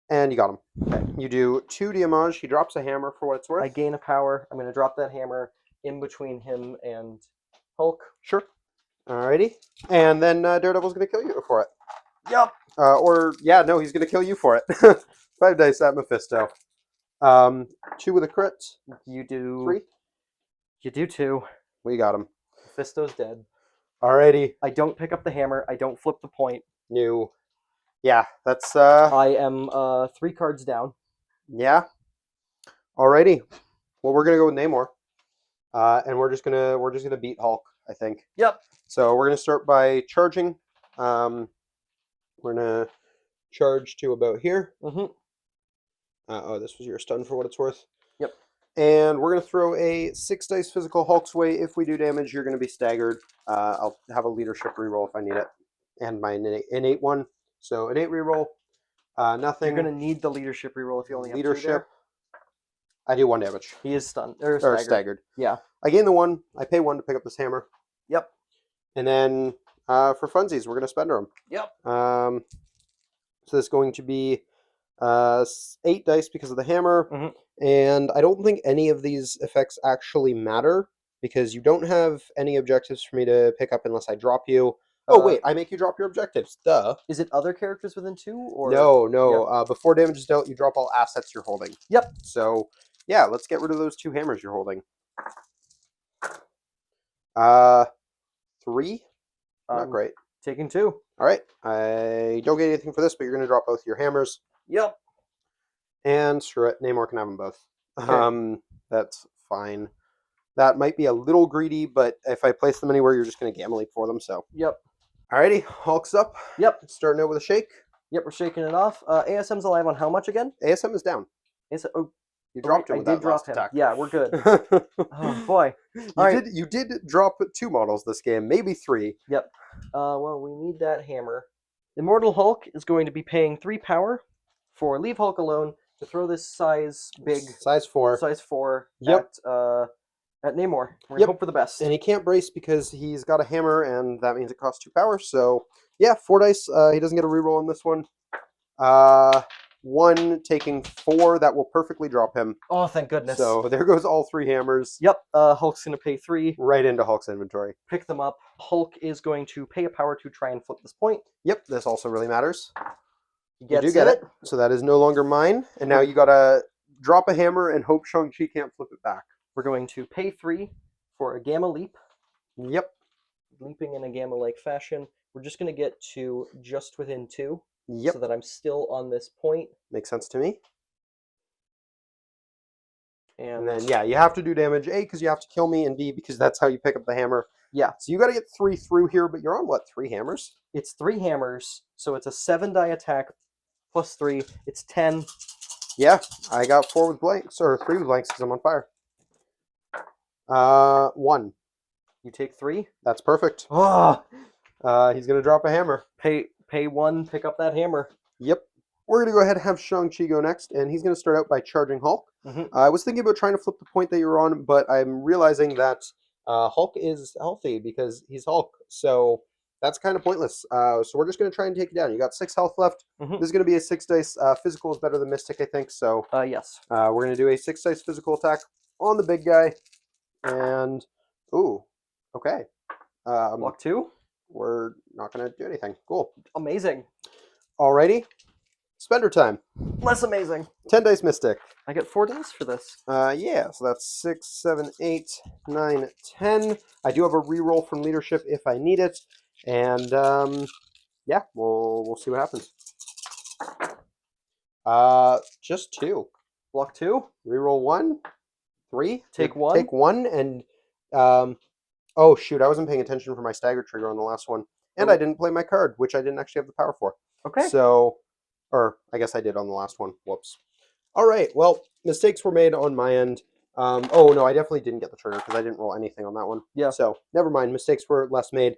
and you got him. Okay. You do 2 damage. He drops a hammer for what it's worth. I gain a power. I'm going to drop that hammer in between him and Hulk. Sure. Alrighty. And then Daredevil's going to kill you for it. Yep. He's going to kill you for it. 5 dice at Mephisto. 2 with a crit. You do 3. You do 2. We got him. Mephisto's dead. Alrighty. I don't pick up the hammer. I don't flip the point. No. Yeah, that's I am 3 cards down. Yeah. Alrighty. Well, we're gonna go with Namor. And we're just gonna beat Hulk, I think. Yep. So we're gonna start by charging. We're gonna charge to about here. This was your stun for what it's worth. Yep. And we're going to throw a 6 dice physical Hulk's way. If we do damage, you're going to be staggered. I'll have a leadership reroll if I need it. And my innate one. So innate reroll. Nothing. You're going to need the leadership reroll if you only have 2 there. I do 1 damage. He is stunned. Or staggered. Yeah. I gain the 1. I pay 1 to pick up this hammer. Yep. And then for funsies, we're going to spender them. Yep. So this is going to be 8 dice because of the hammer. And I don't think any of these effects actually matter because you don't have any objectives for me to pick up unless I drop you. Oh, wait, I make you drop your objectives. Duh. Is it other characters within 2? Or No. Yep. Before damage is dealt, you drop all assets you're holding. Yep. So, yeah, let's get rid of those 2 hammers you're holding. 3? Not great. Taking 2. All right. I don't get anything for this, but you're going to drop both your hammers. Yep. And screw it. Namor can have them both. Okay. That's fine. That might be a little greedy, but if I place them anywhere, you're just going to Gamma Leap for them, so. Yep. Alrighty. Hulk's up. Yep. Starting out with a shake. Yep, we're shaking it off. ASM's alive on how much again? ASM is down. You dropped him with that last attack. Yeah, we're good. Oh, boy. You did drop 2 models this game, maybe 3. Yep. Well, we need that hammer. Immortal Hulk is going to be paying 3 power for Leave Hulk Alone to throw this size 4 Yep. At Namor. We're gonna hope for the best. And he can't brace because he's got a hammer, and that means it costs 2 power. So yeah, 4 dice. He doesn't get a reroll on this one. 1, taking 4. That will perfectly drop him. Oh, thank goodness. So there goes all 3 hammers. Yep, Hulk's going to pay 3. Right into Hulk's inventory. Pick them up. Hulk is going to pay a power to try and flip this point. Yep, this also really matters. He You do get it. So that is no longer mine. And now you gotta drop a hammer and hope Shang-Chi can't flip it back. We're going to pay 3 for a gamma leap. Yep. Leaping in a gamma-like fashion. We're just going to get to just within 2. Yep. So that I'm still on this point. Makes sense to me. And then, yeah, you have to do damage, A, because you have to kill me, and B, because that's how you pick up the hammer. Yeah. So you got to get 3 through here, but you're on, what, 3 hammers? It's 3 hammers, so it's a 7-die attack plus 3. It's 10. Yeah, I got 4 with blanks, or 3 with blanks because I'm on fire. 1. You take 3. That's perfect. Oh! He's going to drop a hammer. Pay 1, pick up that hammer. Yep. We're going to go ahead and have Shang-Chi go next, and he's going to start out by charging Hulk. I was thinking about trying to flip the point that you're on, but I'm realizing that Hulk is healthy because he's Hulk, so that's kind of pointless. So we're just going to try and take it down. You got 6 health left. This is going to be a 6 dice. Physical is better than Mystic, I think, so yes. we're going to do a 6 dice physical attack on the big guy, and, ooh, okay. Block 2. We're not going to do anything. Cool. Amazing. Alrighty. Spender time. Less amazing. 10 dice Mystic. I get 4 dice for this. Yeah, so that's 6, 7, 8, 9, 10. I do have a reroll from leadership if I need it. And yeah, we'll see what happens. Just 2. Block 2. Reroll 1. 3. Take 1. Take 1 and oh shoot, I wasn't paying attention for my stagger trigger on the last one. And I didn't play my card, which I didn't actually have the power for. Okay. So, or I guess I did on the last one. Whoops. All right. Well, mistakes were made on my end. Oh no, I definitely didn't get the trigger because I didn't roll anything on that one. Yeah. So never mind. Mistakes were less made.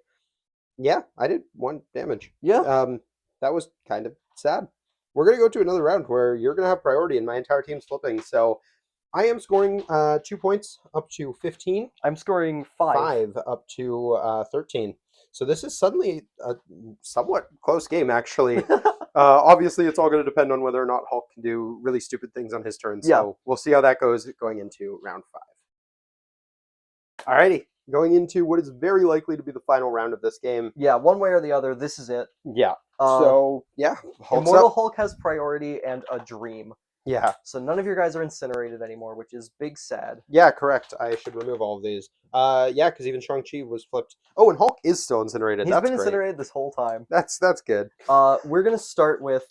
Yeah, I did 1 damage. Yeah. That was kind of sad. We're gonna go to another round where you're gonna have priority and my entire team's flipping. So I am scoring 2 points up to 15. I'm scoring 5. 5 up to 13. So this is suddenly a somewhat close game, actually. Obviously, it's all going to depend on whether or not Hulk can do really stupid things on his turn. So Yeah. We'll see how that goes going into round 5. Alrighty, going into what is very likely to be the final round of this game. Yeah, one way or the other, this is it. Yeah. So yeah, Hulk's Immortal up. Hulk has priority and a dream. Yeah. So none of your guys are incinerated anymore, which is big sad. Yeah, correct. I should remove all of these. Yeah, because even Shang-Chi was flipped. Oh, and Hulk is still incinerated. He's That's been great. incinerated this whole time. That's good. We're gonna start with.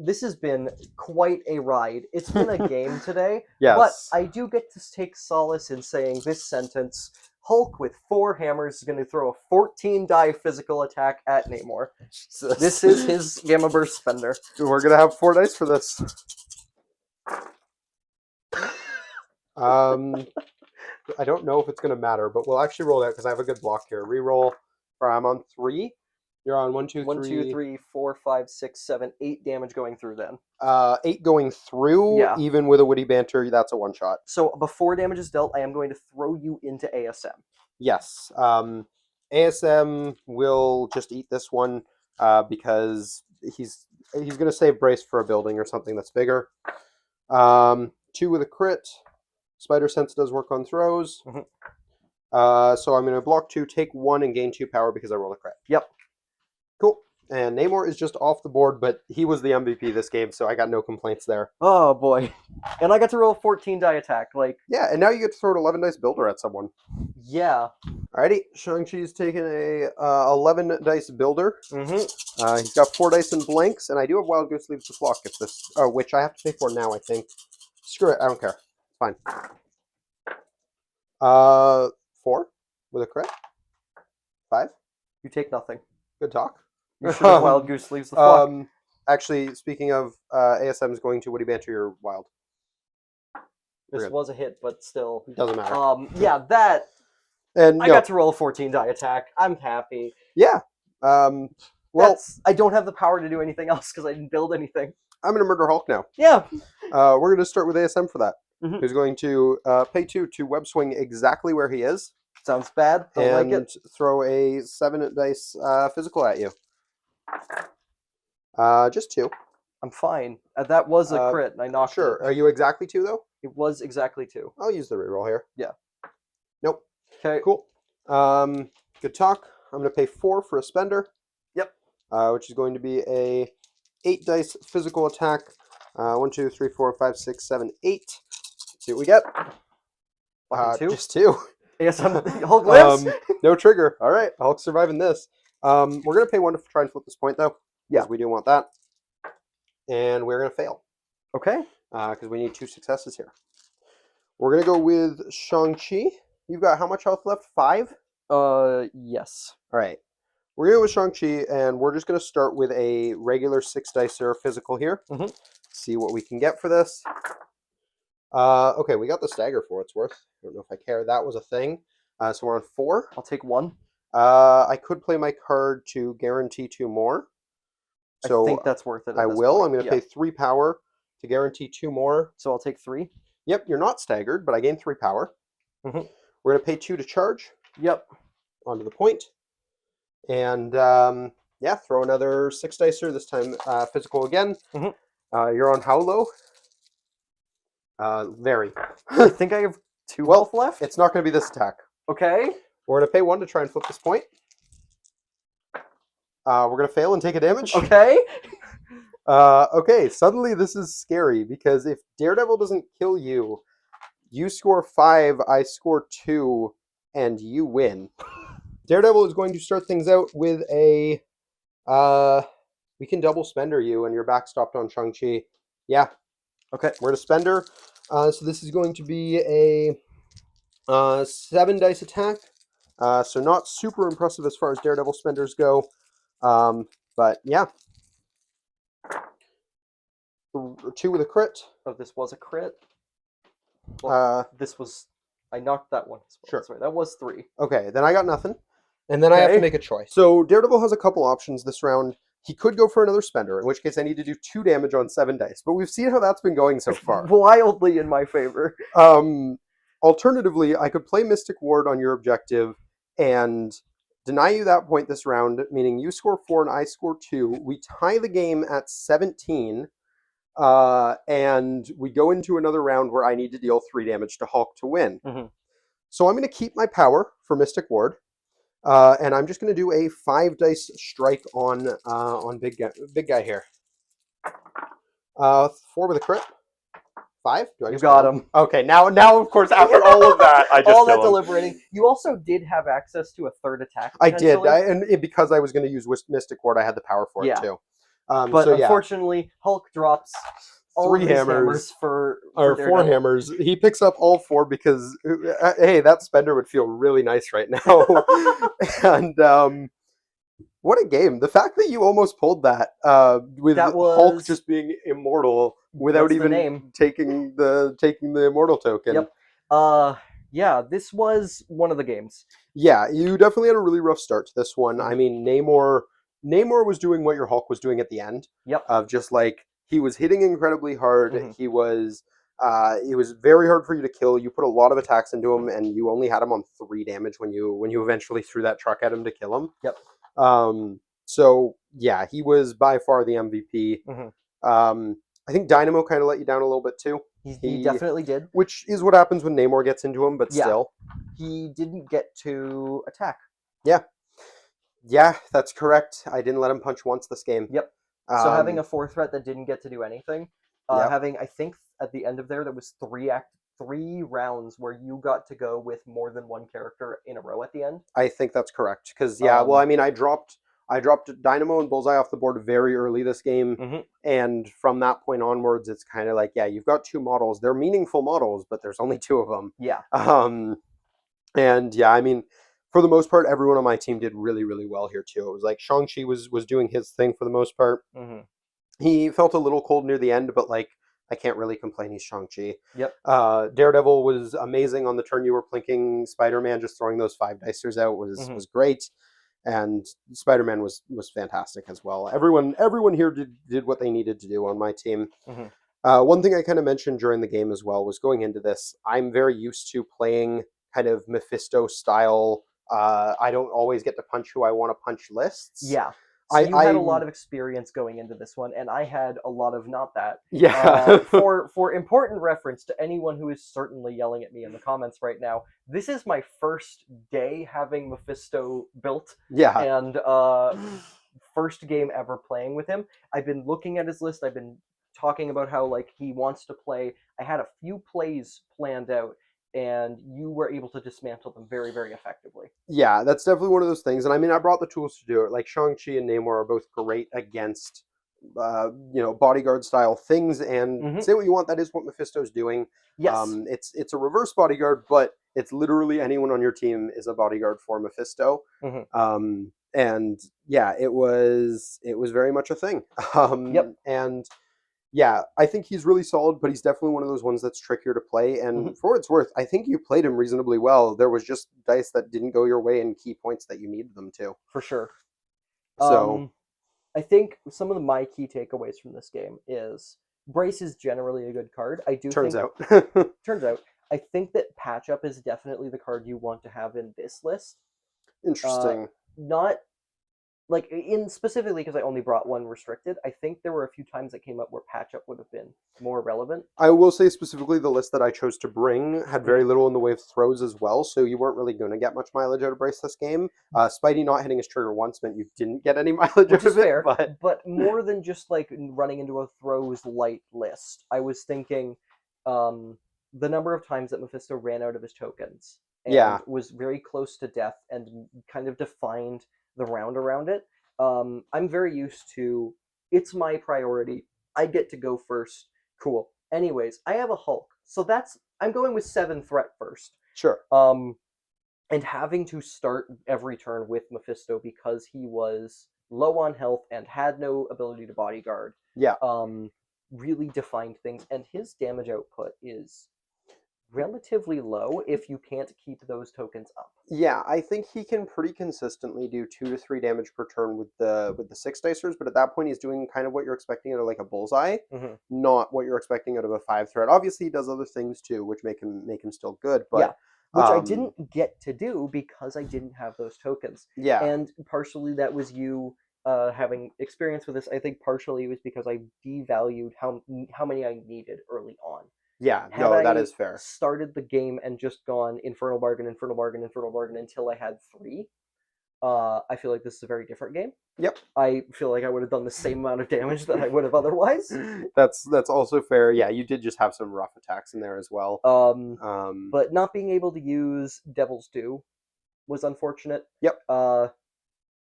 This has been quite a ride. It's been a game today. Yes. But I do get to take solace in saying this sentence. Hulk with 4 hammers is going to throw a 14-die physical attack at Namor. So this is his Gamma Burst Spender. We're going to have 4 dice for this. I don't know if it's going to matter, but we'll actually roll that because I have a good block here. Reroll. I'm on 3. You're on 1, 2, 3. 1, 2, 3, 4, 5, 6, 7, 8 damage going through then. 8 going through, Yeah. even with a witty banter, that's a one-shot. So before damage is dealt, I am going to throw you into ASM. Yes. ASM will just eat this one because he's going to save brace for a building or something that's bigger. 2 with a crit. Spider Sense does work on throws. So I'm going to block 2, take 1, and gain 2 power because I roll a crit. Yep. Cool. And Namor is just off the board, but he was the MVP this game, so I got no complaints there. Oh, boy. And I got to roll a 14-die attack. Yeah, and now you get to throw an 11 dice builder at someone. Yeah. Alrighty, Shang-Chi's taking a 11 dice builder. He's got 4 dice and blanks, and I do have Wild Goose Leaves the Flock, if this, which I have to pay for now, I think. Screw it, I don't care. Fine. 4 with a crit. 5. You take nothing. Good talk. You should have Wild Goose Leaves the Flock. Actually, speaking of, ASM is going to Witty Banter your Wild. This was a hit, but still. Doesn't matter. Yeah, that. And I got to roll a 14-die attack. I'm happy. Yeah. Well, I don't have the power to do anything else because I didn't build anything. I'm going to murder Hulk now. Yeah. We're going to start with ASM for that. Who's going to pay 2 to web swing exactly where he is. Sounds bad. Don't like it. Throw a 7 dice physical at you. Just 2. I'm fine. That was a crit, and I knocked Sure. it. Are you exactly 2, though? It was exactly 2. I'll use the reroll here. Yeah. Nope. Okay. Cool. Good talk. I'm going to pay 4 for a spender. Yep. Which is going to be a 8 dice physical attack. 1, 2, 3, 4, 5, 6, 7, 8. Let's see what we get. Fucking 2. Just 2. Yes, Hulk lives. No trigger. All right, Hulk's surviving this. We're going to pay 1 to try and flip this point, though. Yeah. We do want that. And we're going to fail. Okay. Because we need 2 successes here. We're going to go with Shang-Chi. You've got how much health left? 5? Yes. All right. We're going to go with Shang-Chi, and we're just going to start with a regular 6-dicer physical here. Mm-hmm. See what we can get for this. Okay, we got the stagger for what it's worth. I don't know if I care. That was a thing. So we're on 4. I'll take 1. I could play my card to guarantee 2 more. So I think that's worth it. I will. Point. I'm going to pay 3 power to guarantee 2 more. So I'll take 3. Yep, you're not staggered, but I gain 3 power. Mm-hmm. We're going to pay 2 to charge. Yep. Onto the point. And yeah, throw another 6-dicer, this time physical again. Mm-hmm. You're on how low? Very. I think I have 2 health left. It's not going to be this attack. Okay. We're going to pay 1 to try and flip this point. We're going to fail and take a damage. Okay. Okay, suddenly this is scary, because if Daredevil doesn't kill you, you score 5, I score 2, and you win. Daredevil is going to start things out with a... we can double spender you, and you're backstopped on Shang-Chi. Yeah. Okay, we're going to spender. So this is going to be a 7-dice attack. So not super impressive as far as Daredevil spenders go. But yeah. 2 with a crit. Oh, this was a crit? This was... I knocked that one as well. Sure. Sorry, that was 3. Okay, then I got nothing. And then I have to make a choice. So Daredevil has a couple options this round. He could go for another spender, in which case I need to do 2 damage on 7 dice. But we've seen how that's been going so far. Wildly in my favor. Alternatively, I could play Mystic Ward on your objective and deny you that point this round, meaning you score 4 and I score 2. We tie the game at 17, and we go into another round where I need to deal 3 damage to Hulk to win. Mm-hmm. So I'm going to keep my power for Mystic Ward. And I'm just going to do a 5-dice strike on big guy here. 4 with a crit. 5? Do I You got him. Okay, now of course after all of that, I just all that kill him. deliberating. You also did have access to a 3rd attack. I did, because I was going to use Mystic Ward, I had the power for it too. But so, unfortunately, Hulk drops all 3 hammers for 4 hammers. He picks up all 4 because, hey, that spender would feel really nice right now. And what a game! The fact that you almost pulled that with Hulk just being immortal without even taking the immortal token. Yep. Yeah, this was one of the games. Yeah, you definitely had a really rough start to this one. I mean, Namor was doing what your Hulk was doing at the end. Yep. Of just like, he was hitting incredibly hard. Mm-hmm. He was it was very hard for you to kill. You put a lot of attacks into him, and you only had him on 3 damage when you eventually threw that truck at him to kill him. Yep. So yeah, he was by far the MVP. Mm-hmm. I think Dynamo kind of let you down a little bit too. He definitely did. Which is what happens when Namor gets into him, but still. He didn't get to attack. Yeah. Yeah, that's correct. I didn't let him punch once this game. Yep. So having a 4 threat that didn't get to do anything, having, I think at the end of there was 3 rounds where you got to go with more than 1 character in a row at the end. I think that's correct. Because, well, I mean, I dropped Dynamo and Bullseye off the board very early this game. Mm-hmm. And from that point onwards, it's kind of like, yeah, you've got 2 models. They're meaningful models, but there's only 2 of them. Yeah. And yeah, I mean, for the most part, everyone on my team did really, really well here too. It was like Shang-Chi was doing his thing for the most part. Mm-hmm. He felt a little cold near the end, but like, I can't really complain. He's Shang-Chi. Yep. Daredevil was amazing on the turn you were plinking. Spider-Man just throwing those 5-dicers out was great. And Spider-Man was fantastic as well. Everyone here did what they needed to do on my team. Mm-hmm. One thing I kind of mentioned during the game as well was going into this, I'm very used to playing kind of Mephisto style. I don't always get to punch who I want to punch lists. Yeah. So you had a I lot of experience going into this one, and I had a lot of not that. yeah. For important reference to anyone who is certainly yelling at me in the comments right now, this is my first day having Mephisto built, Yeah. and first game ever playing with him. I've been looking at his list. I've been talking about how like he wants to play. I had a few plays planned out, and you were able to dismantle them very, very effectively. Yeah, that's definitely one of those things. And I mean, I brought the tools to do it. Like Shang-Chi and Namor are both great against, bodyguard style things. And Mm-hmm. say what you want, that is what Mephisto's doing. Yes. It's a reverse bodyguard, but it's literally anyone on your team is a bodyguard for Mephisto. Mm-hmm. And yeah, it was very much a thing. Yep. And yeah, I think he's really solid, but he's definitely one of those ones that's trickier to play. Mm-hmm. And for what it's worth, I think you played him reasonably well. There was just dice that didn't go your way in key points that you needed them to. For sure. So I think some of my key takeaways from this game is Brace is generally a good card. I do turns think out, turns out I think that Patch Up is definitely the card you want to have in this list. Uh, interesting. Not like in specifically because I only brought one restricted. I think there were a few times that came up where Patch Up would have been more relevant. I will say specifically the list that I chose to bring had very Mhm. little in the way of throws as well, so you weren't really going to get much mileage out of Brace this game. Spidey not hitting his trigger once meant you didn't get any mileage Which out is of it, fair, but but more than just like running into a throws light list. I was thinking um, the number of times that Mephisto ran out of his tokens and yeah, was very close to death and kind of defined the round around it. I'm very used to it's my priority. I get to go first. Cool. Anyways, I have a Hulk, so that's I'm going with 7 threat first. sure. Um, and having to start every turn with Mephisto because he was low on health and had no ability to bodyguard Yeah. um, really defined things. And his damage output is relatively low if you can't keep those tokens up. Yeah, I think he can pretty consistently do 2 to 3 damage per turn with the six dicers, but at that point he's doing kind of what you're expecting out of like a bullseye, Mm-hmm. not what you're expecting out of a 5 threat. Obviously, he does other things too, which make him still good. Yeah, But which I um, didn't get to do because I didn't have those tokens. yeah, And partially that was you having experience with this. I think partially it was because I devalued how many I needed early on. yeah, Had no, that I is fair. started the game and just gone Infernal Bargain, Infernal Bargain, Infernal Bargain until I had 3, I feel like this is a very different game. Yep, I feel like I would have done the same amount of damage that I would have otherwise. that's also fair. Yeah, you did just have some rough attacks in there as well. Um, Um, but not being able to use Devil's Due was unfortunate. yep,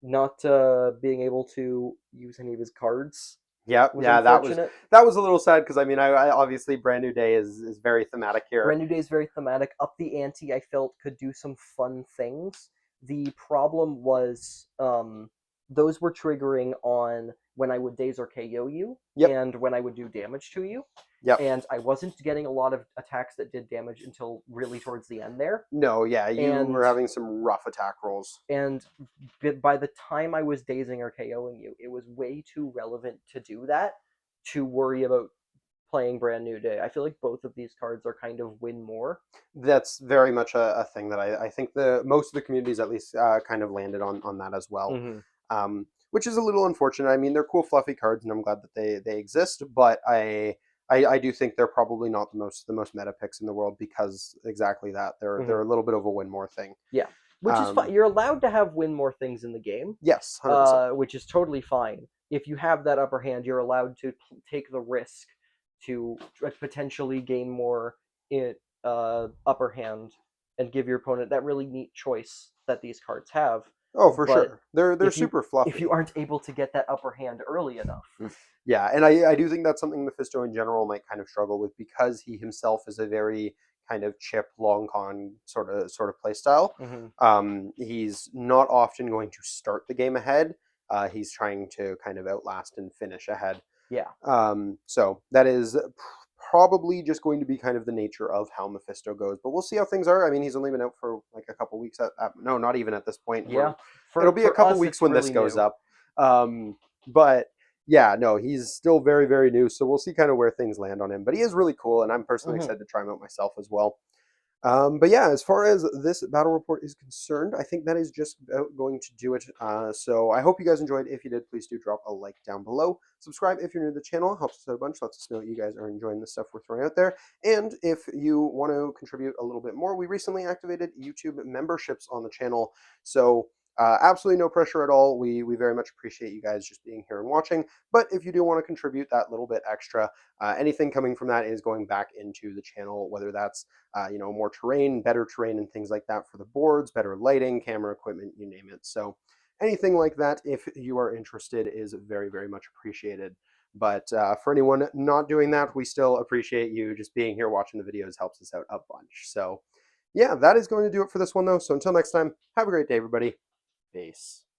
Not being able to use any of his cards yep, was yeah, that was unfortunate. that was a little sad because I obviously Brand New Day is very thematic here. Brand New Day is very thematic. Up the Ante, I felt, could do some fun things. The problem was those were triggering on when I would daze or KO you Yep, and when I would do damage to you. yep. And I wasn't getting a lot of attacks that did damage until really towards the end there. No, yeah, you were And having some rough attack rolls. and by the time I was dazing or KOing you, it was way too relevant to do that to worry about playing Brand New Day. I feel like both of these cards are kind of win more. That's very much a thing that I think the most of the communities at least kind of landed on that as well, Mm-hmm. which is a little unfortunate. I mean, they're cool, fluffy cards, and I'm glad that they exist. But I do think they're probably not the most meta picks in the world because exactly that they're Mm-hmm. a little bit of a win more thing. Yeah, which is fine. Um, You're allowed to have win more things in the game, yes, 100%. which is totally fine. If you have that upper hand, you're allowed to take the risk to potentially gain more upper hand and give your opponent that really neat choice that these cards have. Oh, for But sure. They're if you super if you fluffy. aren't able to get that upper hand early enough, Yeah, and I do think that's something Mephisto in general might kind of struggle with because he himself is a very kind of chip long con sort of play style. mm-hmm. He's not often going to start the game ahead. He's trying to kind of outlast and finish ahead. Yeah. So that is probably just going to be kind of the nature of how Mephisto goes. But we'll see how things are. I mean, he's only been out for like a couple weeks. No, not even at this point. Yeah. It'll be a For couple us, weeks it's when this really goes new. up. But yeah, no, he's still very, very new. So we'll see kind of where things land on him. But he is really cool, and I'm personally Mm-hmm. excited to try him out myself as well. But yeah, as far as this battle report is concerned, I think that is just about going to do it. So I hope you guys enjoyed. If you did, please do drop a like down below. Subscribe if you're new to the channel. It helps us out a bunch. Lets us know that you guys are enjoying the stuff we're throwing out there. And if you want to contribute a little bit more, we recently activated YouTube memberships on the channel. So absolutely no pressure at all. We very much appreciate you guys just being here and watching. But if you do want to contribute that little bit extra, anything coming from that is going back into the channel, whether that's more terrain, better terrain, and things like that for the boards, better lighting, camera equipment, you name it. So anything like that, if you are interested, is very, very much appreciated. But for anyone not doing that, we still appreciate you just being here watching the videos. Helps us out a bunch. So yeah, that is going to do it for this one, though. So until next time, have a great day, everybody. Peace.